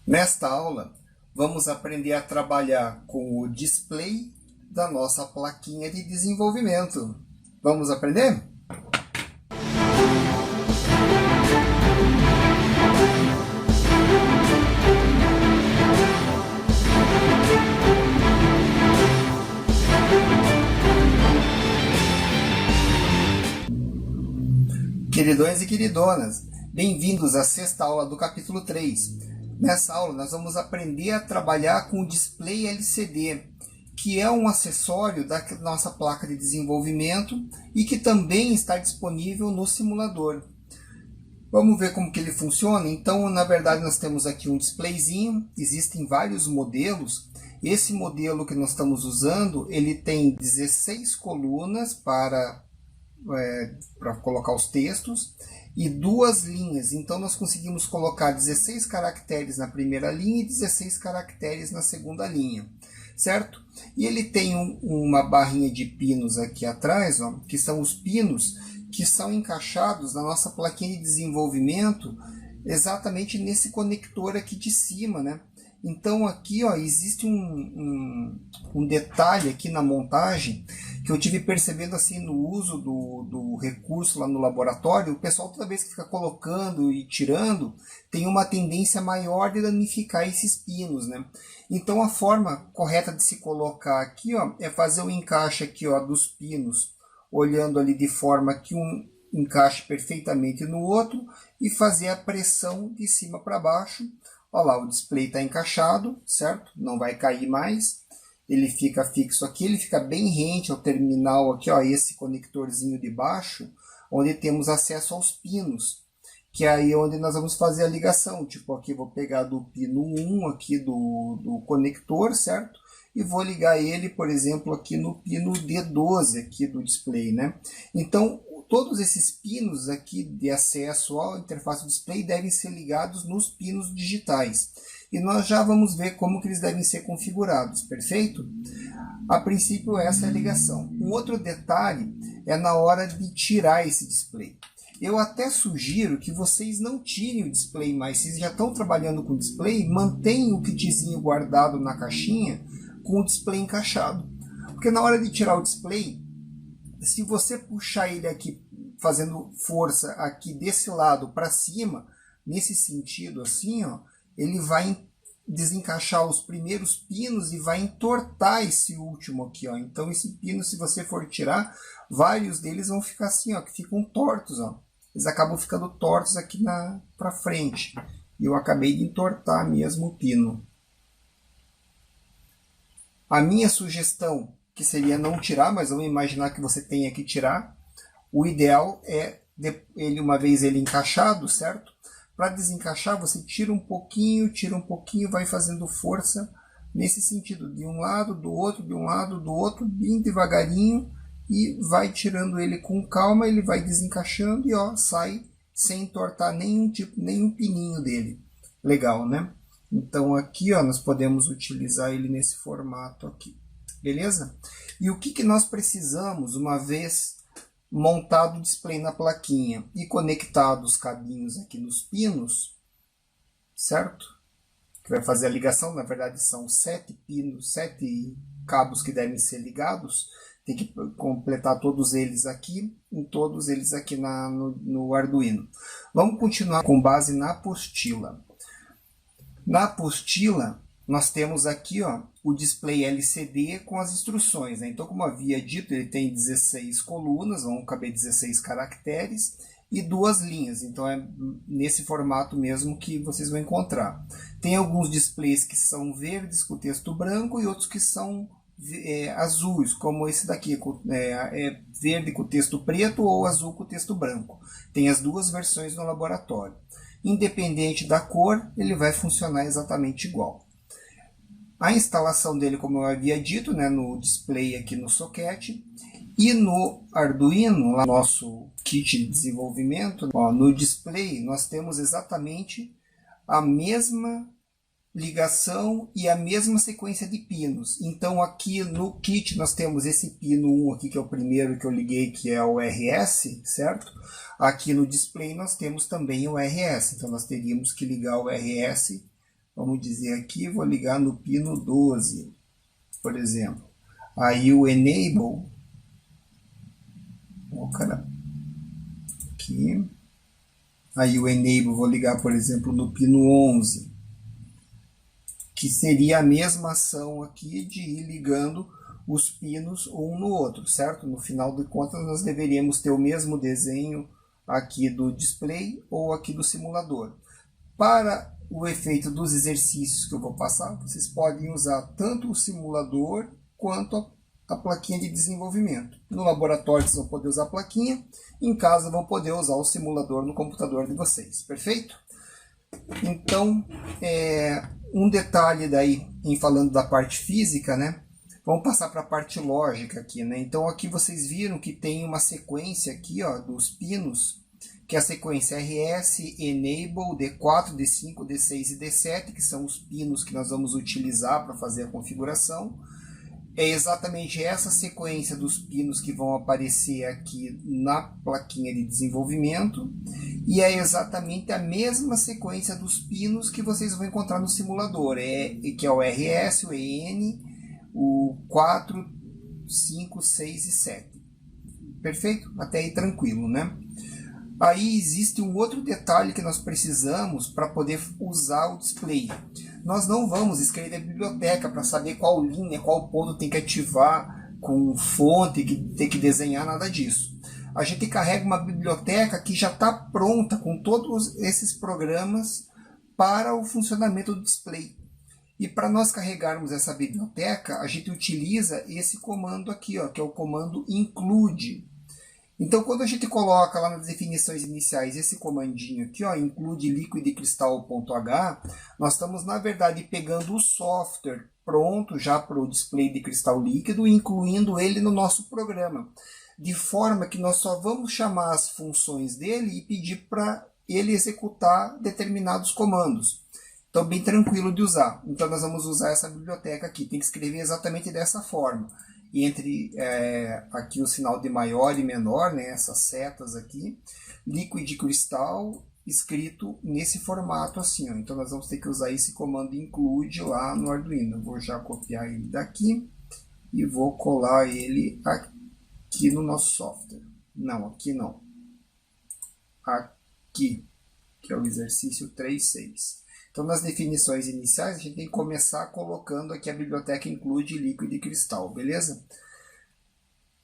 Nesta aula, vamos aprender a trabalhar com o display da nossa plaquinha de desenvolvimento. Vamos aprender? Queridões e queridonas, bem-vindos à sexta aula do capítulo 3. Nessa aula, nós vamos aprender a trabalhar com o display LCD, que é um acessório da nossa placa de desenvolvimento e que também está disponível no simulador. Vamos ver como que ele funciona? Então, na verdade, nós temos aqui um displayzinho, existem vários modelos. Esse modelo que nós estamos usando, ele tem 16 colunas para colocar os textos e 2 linhas. Então nós conseguimos colocar 16 caracteres na primeira linha e 16 caracteres na segunda linha, certo? E ele tem uma barrinha de pinos aqui atrás, ó, que são os pinos que são encaixados na nossa plaquinha de desenvolvimento exatamente nesse conector aqui de cima, né? Então aqui, ó, existe um detalhe aqui na montagem que eu tive percebendo assim no uso do recurso lá no laboratório. O pessoal, toda vez que fica colocando e tirando, tem uma tendência maior de danificar esses pinos, né? Então a forma correta de se colocar aqui, ó, é fazer o encaixe aqui, ó, dos pinos, olhando ali de forma que um encaixe perfeitamente no outro e fazer a pressão de cima para baixo. Olha lá, o display está encaixado, certo? Não vai cair mais. Ele fica fixo aqui, ele fica bem rente ao terminal aqui, ó, esse conectorzinho de baixo, onde temos acesso aos pinos, que é aí onde nós vamos fazer a ligação. Tipo, aqui eu vou pegar do pino 1 aqui do conector, certo? E vou ligar ele, por exemplo, aqui no pino D12 aqui do display, né? Então, todos esses pinos aqui de acesso à interface do display devem ser ligados nos pinos digitais. E nós já vamos ver como que eles devem ser configurados, perfeito? A princípio, essa é a ligação. Um outro detalhe é na hora de tirar esse display. Eu até sugiro que vocês não tirem o display mais. Se já estão trabalhando com o display, mantenham o kitzinho guardado na caixinha com o display encaixado. Porque na hora de tirar o display, se você puxar ele aqui, fazendo força aqui desse lado para cima, nesse sentido assim, ó, ele vai desencaixar os primeiros pinos e vai entortar esse último aqui, ó. Então esse pino, se você for tirar, vários deles vão ficar assim, ó, que ficam tortos, ó. Eles acabam ficando tortos aqui para frente. E eu acabei de entortar mesmo o pino. A minha sugestão, que seria não tirar, mas vamos imaginar que você tenha que tirar. O ideal é, ele, uma vez ele encaixado, certo? Para desencaixar, você tira um pouquinho, vai fazendo força nesse sentido, de um lado, do outro, de um lado, do outro, bem devagarinho, e vai tirando ele com calma, ele vai desencaixando e ó, sai sem entortar nenhum pininho dele. Legal, né? Então aqui, ó, nós podemos utilizar ele nesse formato aqui, beleza? E o que nós precisamos, uma vez montado o display na plaquinha e conectado os cabinhos aqui nos pinos, certo? Que vai fazer a ligação, na verdade são 7 pinos, 7 cabos que devem ser ligados. Tem que completar todos eles aqui, em todos eles aqui no Arduino. Vamos continuar com base na apostila. Na apostila, nós temos aqui, ó, o display LCD com as instruções, né? Então, como havia dito, ele tem 16 colunas, vão caber 16 caracteres e 2 linhas. Então, é nesse formato mesmo que vocês vão encontrar. Tem alguns displays que são verdes com texto branco e outros que são azuis, como esse daqui, verde com texto preto ou azul com texto branco. Tem as duas versões no laboratório. Independente da cor, ele vai funcionar exatamente igual. A instalação dele, como eu havia dito, né, no display aqui no soquete, e no Arduino, lá no nosso kit de desenvolvimento, ó, no display nós temos exatamente a mesma ligação e a mesma sequência de pinos. Então aqui no kit nós temos esse pino 1 aqui, que é o primeiro que eu liguei, que é o RS, certo? Aqui no display nós temos também o RS, então nós teríamos que ligar o RS vamos dizer aqui, vou ligar no pino 12, por exemplo. Aí o enable, aqui. Aí o enable vou ligar, por exemplo, no pino 11, que seria a mesma ação aqui de ir ligando os pinos um no outro, certo? No final de contas, nós deveríamos ter o mesmo desenho aqui do display ou aqui do simulador. Para o efeito dos exercícios que eu vou passar, vocês podem usar tanto o simulador quanto a plaquinha de desenvolvimento. No laboratório vocês vão poder usar a plaquinha, em casa vão poder usar o simulador no computador de vocês, perfeito? Então, um detalhe daí, em falando da parte física, né? Vamos passar para a parte lógica aqui, né? Então aqui vocês viram que tem uma sequência aqui, ó, dos pinos, que é a sequência RS, Enable, D4, D5, D6 e D7, que são os pinos que nós vamos utilizar para fazer a configuração. É exatamente essa sequência dos pinos que vão aparecer aqui na plaquinha de desenvolvimento. E é exatamente a mesma sequência dos pinos que vocês vão encontrar no simulador, que é o RS, o EN, o 4, 5, 6 e 7. Perfeito? Até aí tranquilo, né? Aí existe um outro detalhe que nós precisamos para poder usar o display. Nós não vamos escrever a biblioteca para saber qual linha, qual ponto tem que ativar com fonte, que tem que desenhar, nada disso. A gente carrega uma biblioteca que já está pronta com todos esses programas para o funcionamento do display. E para nós carregarmos essa biblioteca, a gente utiliza esse comando aqui, ó, que é o comando include. Então, quando a gente coloca lá nas definições iniciais esse comandinho aqui, ó, include liquidcrystal.h, nós estamos, na verdade, pegando o software pronto já para o display de cristal líquido e incluindo ele no nosso programa. De forma que nós só vamos chamar as funções dele e pedir para ele executar determinados comandos. Então, bem tranquilo de usar. Então, nós vamos usar essa biblioteca aqui. Tem que escrever exatamente dessa forma. E entre aqui o sinal de maior e menor, né, essas setas aqui, Liquid Crystal escrito nesse formato assim. Ó. Então nós vamos ter que usar esse comando include lá no Arduino. Eu vou já copiar ele daqui e vou colar ele aqui no nosso software. Não, aqui não. Aqui, que é o exercício 3.6. Então, nas definições iniciais, a gente tem que começar colocando aqui a biblioteca include Liquid Crystal, beleza?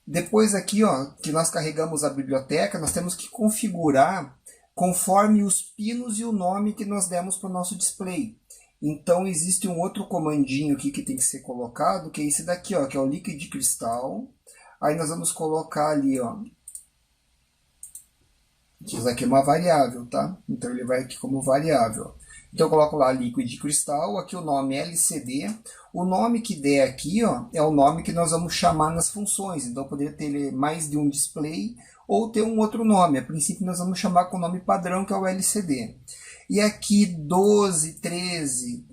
Depois aqui, ó, que nós carregamos a biblioteca, nós temos que configurar conforme os pinos e o nome que nós demos para o nosso display. Então, existe um outro comandinho aqui que tem que ser colocado, que é esse daqui, ó, que é o Liquid Crystal. Aí nós vamos colocar ali, ó, isso aqui é uma variável, tá? Então, ele vai aqui como variável. Então eu coloco lá Liquid Crystal, aqui o nome é LCD. O nome que der aqui, ó, é o nome que nós vamos chamar nas funções. Então poderia ter mais de um display ou ter um outro nome. A princípio nós vamos chamar com o nome padrão, que é o LCD. E aqui 12, 13,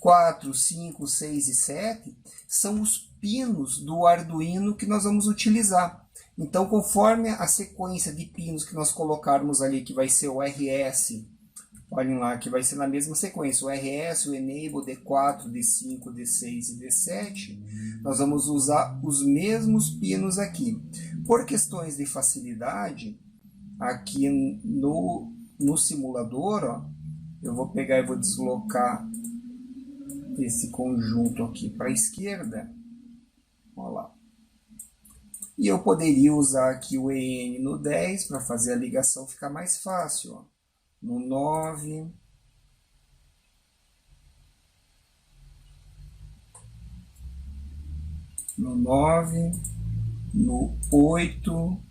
4, 5, 6 e 7 são os pinos do Arduino que nós vamos utilizar. Então conforme a sequência de pinos que nós colocarmos ali, que vai ser o RS, olhem lá, que vai ser na mesma sequência, o RS, o Enable, D4, D5, D6 e D7, nós vamos usar os mesmos pinos aqui. Por questões de facilidade, aqui no simulador, ó, eu vou pegar e vou deslocar esse conjunto aqui para a esquerda, olha lá. E eu poderia usar aqui o EN no 10 para fazer a ligação ficar mais fácil, ó. No 9, no 8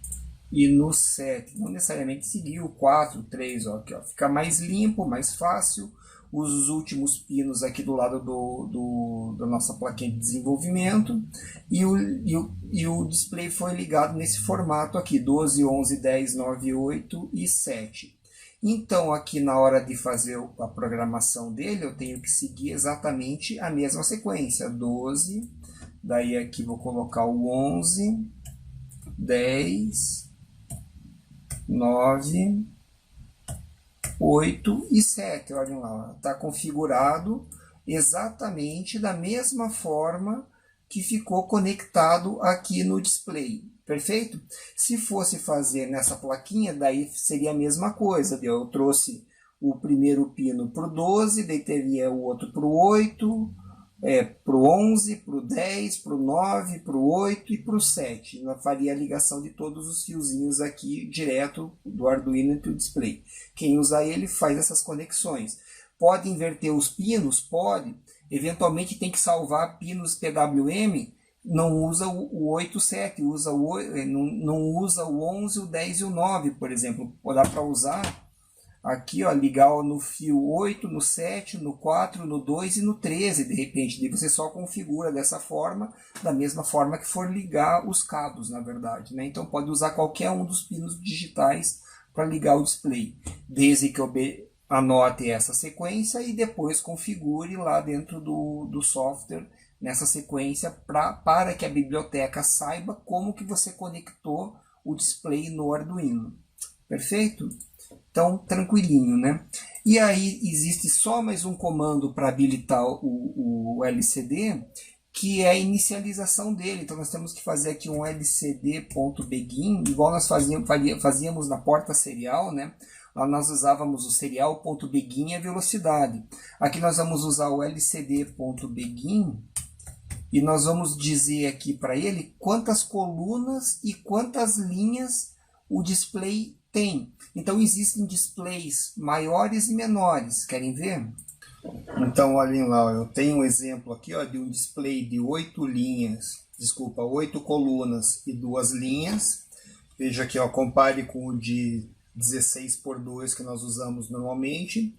e no 7. Não necessariamente seguir o 4, 3, ó, aqui, ó. Fica mais limpo, mais fácil. Os últimos pinos aqui do lado da nossa plaquinha de desenvolvimento. E o display foi ligado nesse formato aqui, 12, 11, 10, 9, 8 e 7. Então, aqui na hora de fazer a programação dele, eu tenho que seguir exatamente a mesma sequência. 12, daí aqui vou colocar o 11, 10, 9, 8 e 7. Olhem lá, está configurado exatamente da mesma forma que ficou conectado aqui no display. Perfeito? Se fosse fazer nessa plaquinha, daí seria a mesma coisa. Eu trouxe o primeiro pino para o 12, daí teria o outro para o 8, para o 11, para o 10, para o 9, para o 8 e para o 7. Eu faria a ligação de todos os fiozinhos aqui direto do Arduino entre o display. Quem usar ele faz essas conexões. Pode inverter os pinos? Pode. Eventualmente tem que salvar pinos PWM, não usa o 8, 7, não usa o 11, o 10 e o 9, por exemplo. Dá para usar aqui, ó, ligar no fio 8, no 7, no 4, no 2 e no 13, de repente. Daí você só configura dessa forma, da mesma forma que for ligar os cabos, na verdade, né? Então pode usar qualquer um dos pinos digitais para ligar o display, desde que anote essa sequência e depois configure lá dentro do software nessa sequência para que a biblioteca saiba como que você conectou o display no Arduino. Perfeito? Então, tranquilinho, né? E aí existe só mais um comando para habilitar o LCD, que é a inicialização dele. Então nós temos que fazer aqui um lcd.begin, igual nós fazíamos na porta serial, né? Lá nós usávamos o serial.begin e a velocidade. Aqui nós vamos usar o lcd.begin e nós vamos dizer aqui para ele quantas colunas e quantas linhas o display tem. Então existem displays maiores e menores. Querem ver? Então olhem lá, eu tenho um exemplo aqui, ó, de um display de 8 colunas e 2 linhas. Veja aqui, ó, compare com o de 16x2 que nós usamos normalmente.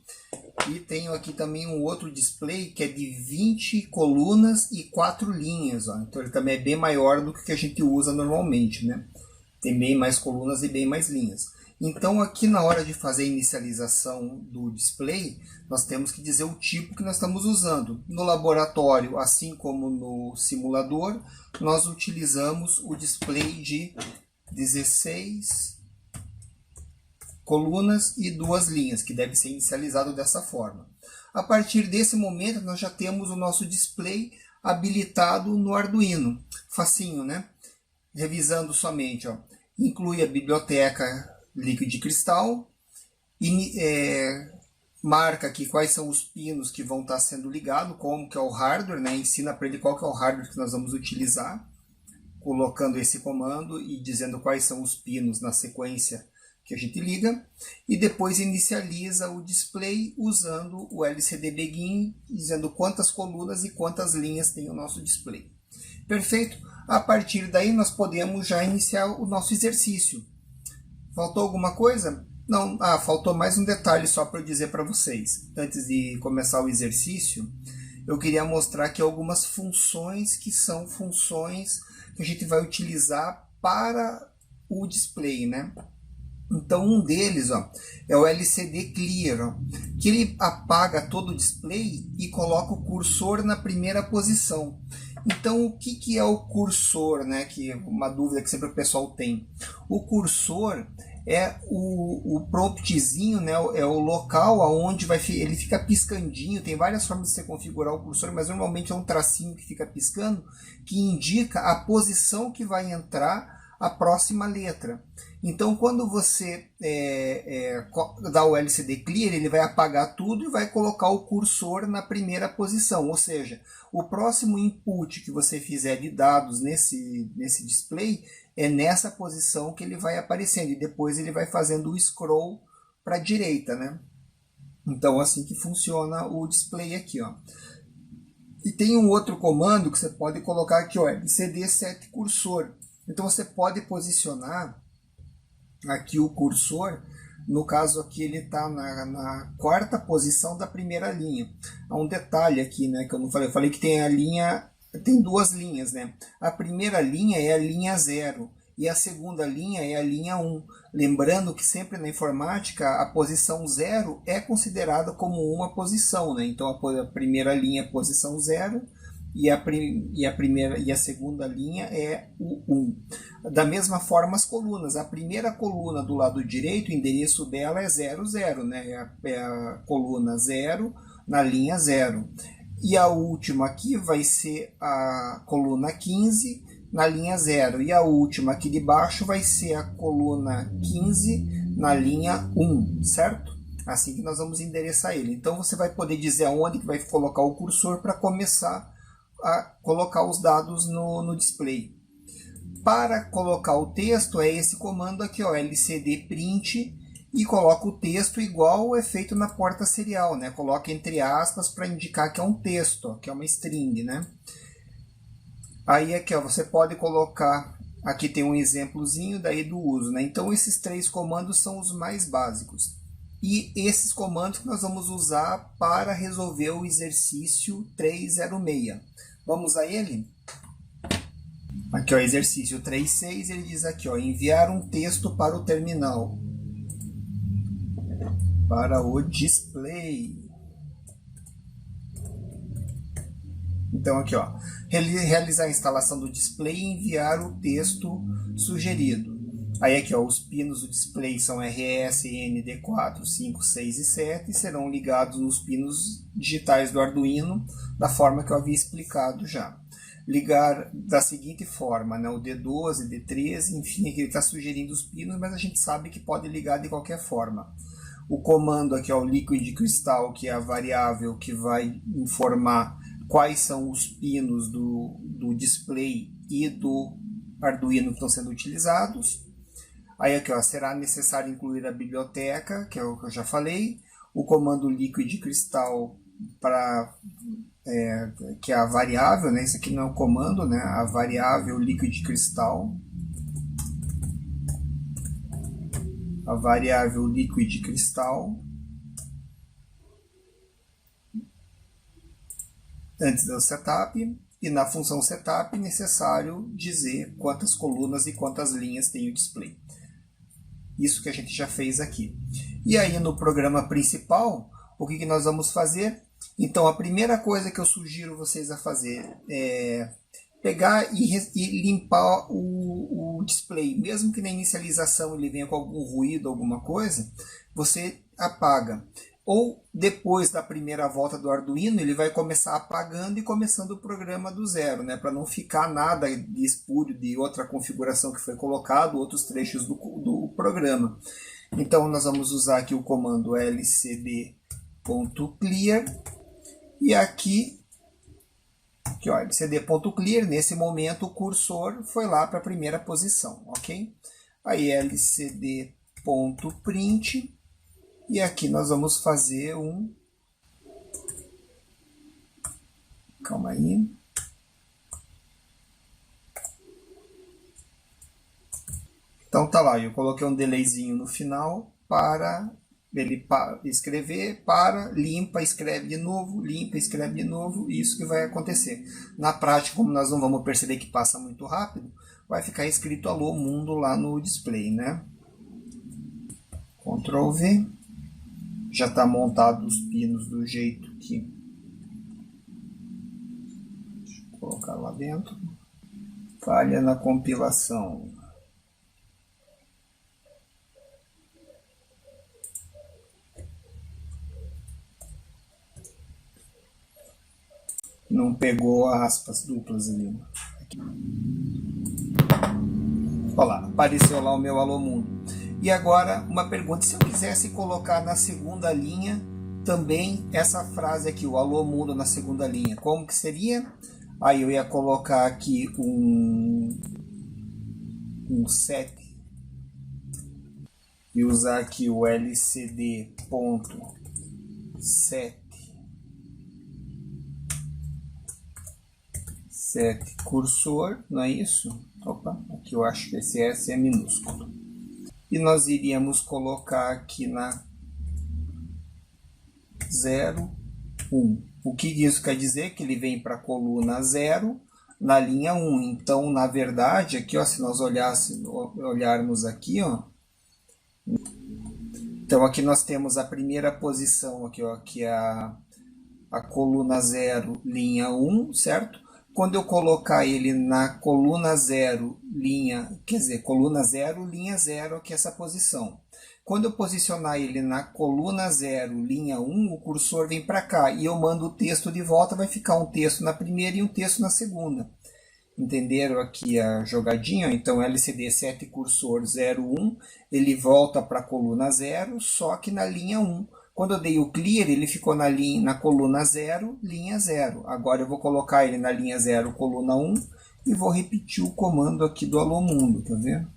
E tenho aqui também um outro display que é de 20 colunas e 4 linhas. Ó. Então ele também é bem maior do que a gente usa normalmente, né? Tem bem mais colunas e bem mais linhas. Então aqui na hora de fazer a inicialização do display, nós temos que dizer o tipo que nós estamos usando. No laboratório, assim como no simulador, nós utilizamos o display de 16 colunas e 2 linhas, que deve ser inicializado dessa forma. A partir desse momento, nós já temos o nosso display habilitado no Arduino. Facinho, né? Revisando somente, ó, inclui a biblioteca Liquid Crystal, marca aqui quais são os pinos que vão estar sendo ligados, como que é o hardware, né? Ensina para ele qual que é o hardware que nós vamos utilizar, colocando esse comando e dizendo quais são os pinos na sequência que a gente liga, e depois inicializa o display usando o LCD Begin, dizendo quantas colunas e quantas linhas tem o nosso display. Perfeito? A partir daí nós podemos já iniciar o nosso exercício. Faltou alguma coisa? Não, faltou mais um detalhe só para eu dizer para vocês. Antes de começar o exercício, eu queria mostrar aqui algumas funções que são funções que a gente vai utilizar para o display, né? Então um deles, ó, é o LCD Clear, ó, que ele apaga todo o display e coloca o cursor na primeira posição. Então o que é o cursor, né? Que é uma dúvida que sempre o pessoal tem. O cursor é o promptzinho, né? É o local aonde ele fica piscandinho. Tem várias formas de você configurar o cursor, mas normalmente é um tracinho que fica piscando, que indica a posição que vai entrar a próxima letra. Então quando você dá o LCD Clear, ele vai apagar tudo e vai colocar o cursor na primeira posição, ou seja, o próximo input que você fizer de dados nesse display é nessa posição que ele vai aparecendo, e depois ele vai fazendo o scroll para a direita, né? Então assim que funciona o display aqui, ó. E tem um outro comando que você pode colocar aqui, ó, LCD Set Cursor. Então você pode posicionar aqui o cursor, no caso aqui ele está na quarta posição da primeira linha. Há um detalhe aqui, né, que eu não falei. Eu falei que tem 2 linhas, né? A primeira linha é a linha 0 e a segunda linha é a linha 1. Lembrando que sempre na informática a posição 0 é considerada como uma posição, né? Então a primeira linha é a posição 0 e a segunda linha é o 1. Da mesma forma as colunas. A primeira coluna do lado direito, o endereço dela é 0, 0, né? É a coluna 0 na linha 0. E a última aqui vai ser a coluna 15 na linha 0. E a última aqui de baixo vai ser a coluna 15 na linha 1, certo? Assim que nós vamos endereçar ele. Então você vai poder dizer aonde que vai colocar o cursor para começar a colocar os dados no display. Para colocar o texto é esse comando aqui, ó, lcd print, e coloca o texto igual é feito na porta serial, né? Coloca entre aspas para indicar que é um texto, ó, que é uma string, né? Aí aqui, ó, você pode colocar, aqui tem um exemplozinho daí do uso, né? Então esses 3 comandos são os mais básicos. E esses comandos que nós vamos usar para resolver o exercício 306. Vamos a ele? Aqui, ó, exercício 3.6, ele diz aqui, ó, enviar um texto para o terminal. Para o display. Então aqui, ó, realizar a instalação do display e enviar o texto sugerido. Aí aqui, ó, os pinos do display são RS, ND4, 5, 6 e 7 e serão ligados nos pinos digitais do Arduino da forma que eu havia explicado já. Ligar da seguinte forma, né, o D12, D13, enfim, aqui ele está sugerindo os pinos, mas a gente sabe que pode ligar de qualquer forma. O comando aqui é o liquid crystal, que é a variável que vai informar quais são os pinos do display e do Arduino que estão sendo utilizados. Aí aqui, ó, será necessário incluir a biblioteca, que é o que eu já falei. O comando liquid crystal, que é a variável, né? Isso aqui não é o comando, né? A variável liquid crystal. A variável liquid crystal. Antes do setup. E na função setup é necessário dizer quantas colunas e quantas linhas tem o display. Isso que a gente já fez aqui. E aí no programa principal, o que nós vamos fazer? Então a primeira coisa que eu sugiro vocês a fazer é pegar e limpar o display. Mesmo que na inicialização ele venha com algum ruído, alguma coisa, você apaga. Ou depois da primeira volta do Arduino, ele vai começar apagando e começando o programa do zero, né? Para não ficar nada de espúrio de outra configuração que foi colocado, outros trechos do programa. Então nós vamos usar aqui o comando lcd.clear e aqui, ó, lcd.clear, nesse momento o cursor foi lá para a primeira posição, ok? Aí lcd.print. E aqui nós vamos fazer um... Calma aí. Então tá lá, eu coloquei um delayzinho no final para ele escrever, limpa, escreve de novo, limpa, escreve de novo, isso que vai acontecer. Na prática, como nós não vamos perceber que passa muito rápido, vai ficar escrito alô mundo lá no display, né? Ctrl V. Já está montado os pinos do jeito que... Deixa eu colocar lá dentro. Falha na compilação. Não pegou aspas duplas ali. Aqui. Olha lá, apareceu lá o meu alô mundo. E agora uma pergunta, se eu quisesse colocar na segunda linha também essa frase aqui, o alô mundo na segunda linha, como que seria? Aí eu ia colocar aqui um set e usar aqui o lcd.set cursor, não é isso? Opa, aqui eu acho que esse S é minúsculo. E nós iríamos colocar aqui na 0, 1. O que isso quer dizer? Que ele vem para a coluna 0 na linha 1. Então, na verdade, aqui, ó, se nós olharmos aqui, ó, então aqui nós temos a primeira posição, aqui, ó, que é a coluna 0, linha 1, certo? Quando eu colocar ele na coluna 0, linha, quer dizer, coluna 0, linha 0, que é essa posição. Quando eu posicionar ele na coluna 0, linha 1, o cursor vem para cá e eu mando o texto de volta, vai ficar um texto na primeira e um texto na segunda. Entenderam aqui a jogadinha? Então, LCD 7 cursor 01, ele volta para a coluna 0, só que na linha 1. Quando eu dei o clear, ele ficou na coluna 0, linha 0. Agora eu vou colocar ele na linha 0, coluna 1, e vou repetir o comando aqui do Alô Mundo, tá vendo?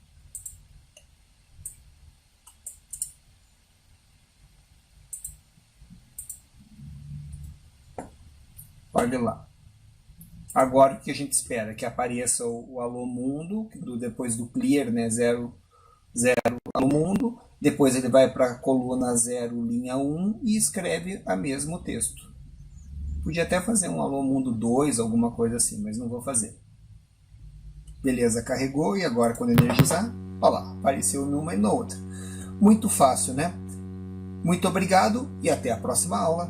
Olha lá. Agora o que a gente espera? Que apareça o Alô Mundo, depois do clear, né? 0, 0, Alô Mundo. Depois ele vai para a coluna 0, linha 1 e escreve o mesmo texto. Podia até fazer um Alô Mundo 2, alguma coisa assim, mas não vou fazer. Beleza, carregou e agora quando energizar, olha lá, apareceu numa e na outra. Muito fácil, né? Muito obrigado e até a próxima aula.